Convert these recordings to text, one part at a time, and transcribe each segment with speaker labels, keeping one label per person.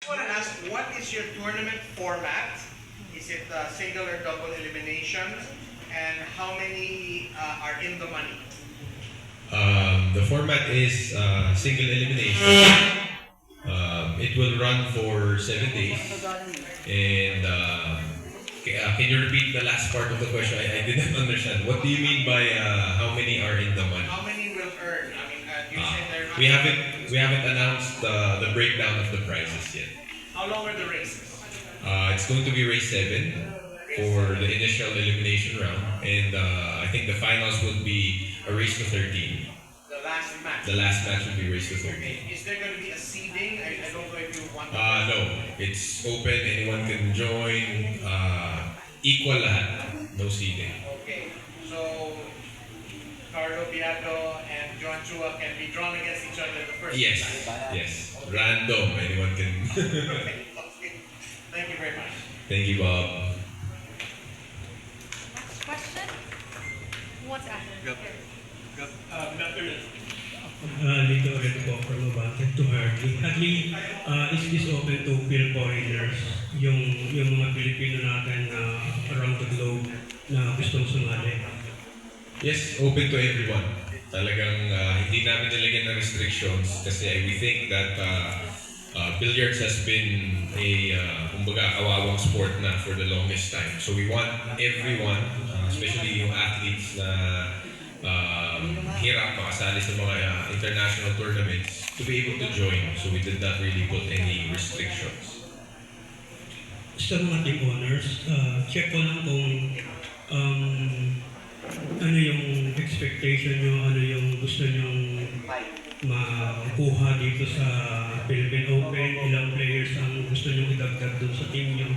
Speaker 1: I want to ask, what is your tournament format? Is it single or double elimination? And how many are in the money?
Speaker 2: The format is single elimination. It will run for 7 days. And can you repeat the last part of the question? I didn't understand. What do you mean by how many are in the money?
Speaker 1: How many will earn? I mean, you said they're
Speaker 2: We haven't announced the breakdown of the prizes yet.
Speaker 1: How long are the races?
Speaker 2: It's going to be race 7 for the initial elimination round, and I think the finals would be a race to 13.
Speaker 1: The last match.
Speaker 2: The last match would be race to 13.
Speaker 1: Okay. Is there going to be a seeding? I don't know if you want.
Speaker 2: No, it's open. Anyone can join. Equal lahat. No seating.
Speaker 1: Okay. So Carlo Biato and John Chua can be drawn against each other the first
Speaker 2: Yes.
Speaker 1: time.
Speaker 2: Yes. Random. Anyone can.
Speaker 1: Okay. Thank you very much.
Speaker 2: Thank you, Bob.
Speaker 3: Next question? Who wants to ask?
Speaker 4: Dito ulit po from Abante to Hardly. Hardly, is this open to field foreigners? Yung mga Pilipino natin around the globe na gustong sumali?
Speaker 2: Yes, open to everyone. Talagang hindi namin nilagyan ng restrictions kasi we think that billiards has been a kumbaga kawawang sport na for the longest time. So we want everyone, especially yung athletes na hirap makasali sa mga international tournaments to be able to join. So we did not really put any restrictions.
Speaker 4: Sa mga team owners, check ko lang kung ano yung expectation nyo, ano yung gusto nyong makuha dito sa Philippine Open, ilang players ang gusto nyong idagdag doon sa team nyo,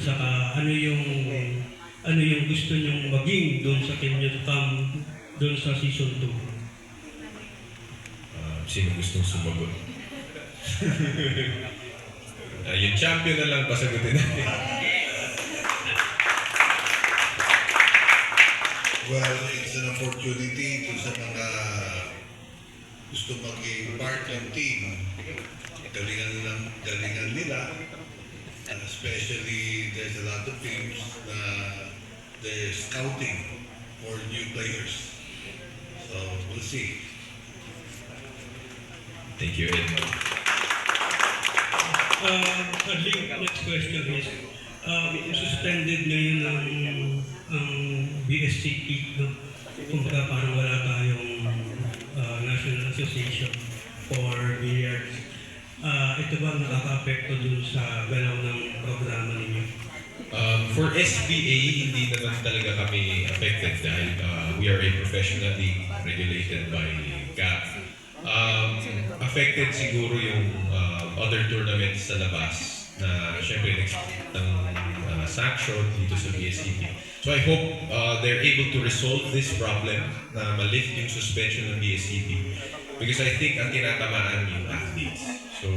Speaker 4: saka ano yung gusto nyong maging doon sa team nyo to come doon sa season 2.
Speaker 2: Sino gustong sumagot? Yung champion na lang pasagutin natin.
Speaker 5: Well, it's an opportunity to sa mga gusto maging part ng team. Galingan nila. Especially, there's a lot of teams na they're scouting for new players. So, we'll see.
Speaker 2: Thank you, Ed.
Speaker 4: Hardly, next question is, suspended ngayon ang BSCP, no? Kumbaga parang wala tayong National Association for Billiards. Ito ba nakaka-apekto dun sa galaw ng programa ninyo?
Speaker 2: For SBA, hindi naman talaga kami affected dahil we are a professional league regulated by CAF. Affected siguro yung other tournaments sa labas na syempre nag-expect ng sanction dito sa BSCP. So I hope they're able to resolve this problem na malift yung suspension ng BSCP because I think ang tinatamaan yung athletes. So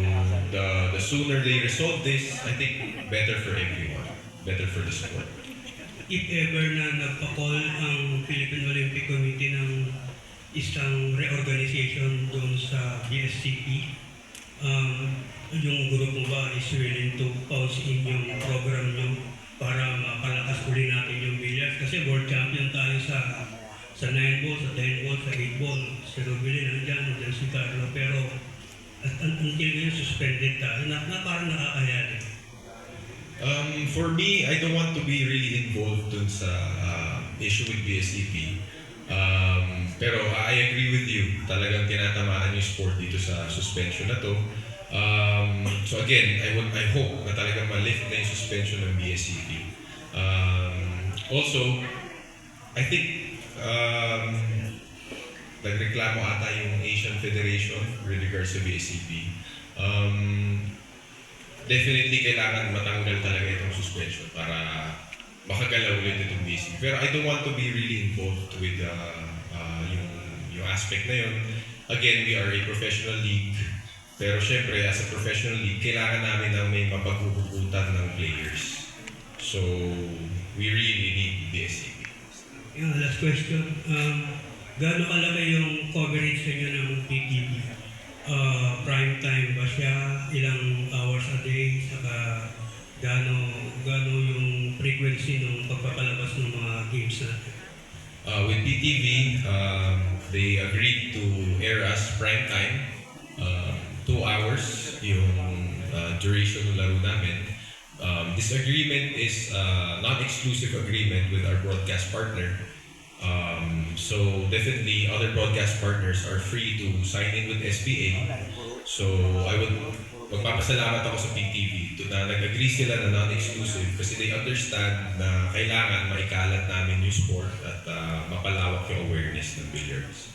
Speaker 2: the sooner they resolve this, I think better for everyone, better for the sport.
Speaker 4: If ever na nagpa-call ang Philippine Olympic Committee ng isang reorganization doon sa BSCP, yung grupo ba is willing to pause in yung program nyo para mapalakas uli natin yung billiards? Kasi world champion tayo sa 9 ball, sa 10 ball, sa 8 ball. Si Robili nandiyan, nandiyan si Carlo, pero until ngayon suspended tayo, na parang nakakaya din.
Speaker 2: For me, I don't want to be really involved dun sa issue with BSCP. Pero I agree with you. Talagang tinatamaan yung sport dito sa suspension na to. So again, I hope na talagang ma-lift na yung suspension ng BSCP. Also, I think nagreklamo ata yung Asian Federation with regards to BSCP. Definitely kailangan matanggal talaga itong suspension para makagalaw ulit itong BSCP. Pero I don't want to be really involved with yung aspect na yun. Again, we are a professional league. Pero syempre, as a professional league, kailangan namin ng may mapaghuhugutan ng players. So, we really need BSCP.
Speaker 4: Yung last question, gaano kalaki yung coverage sa inyo ng PTV? prime time ba siya, ilang hours a day, saka gaano yung frequency ng pagpapalabas ng mga games natin.
Speaker 2: With PTV, they agreed to air us prime time, 2 hours yung duration ng laro namin. This agreement is a non-exclusive agreement with our broadcast partner. So definitely other broadcast partners are free to sign in with SBA. So magpapasalamat ako sa PTV na nag-agree sila na non-exclusive kasi they understand na kailangan maikalat namin yung sport at mapalawak yung awareness ng billiards.